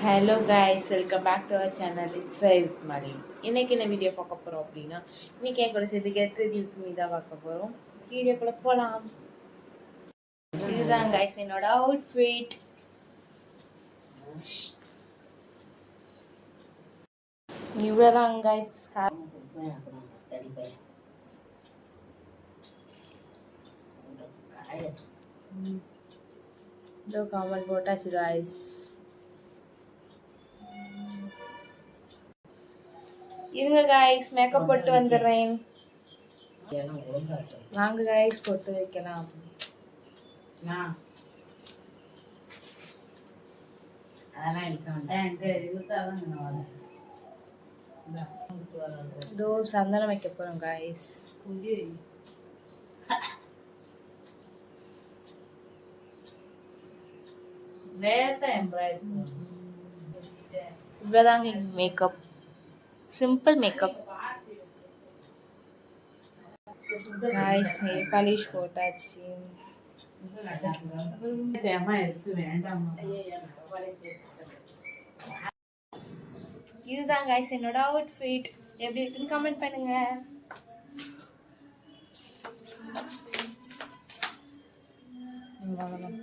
Hello guys, welcome back to our channel. It's ride with Mani. இன்னைக்கு என்ன video பார்க்க போகிறோம் அப்படின்னா, இன்னைக்கு என் கூட சேர்த்து கெட் ரெடி வித் மீ தான் பார்க்க போகிறோம். வீடியோக்குள்ள போகலாம். இதுதான் கைஸ் என்னோட அவுட்ஃபிட். இவ்வளோதான் கைஸ். இதோ காமல் போட்டாச்சு கைஸ். இருங்க கைஸ், மேக்கப் போட்டு வந்துடுறேன். வாங்க கைஸ், போட்டு வைக்கலாம். இதோ சந்தனம் வைக்க போறோம் கைஸ். இவ்வளோதாங்க makeup, simple makeup guys. Nail polish போட்டாச்சு. இதுதான் கைஸ் என்னோட அவுட்ஃபிட். எப்படி இருக்குன்னு கமெண்ட் பண்ணுங்க. அவ்வளோதான்.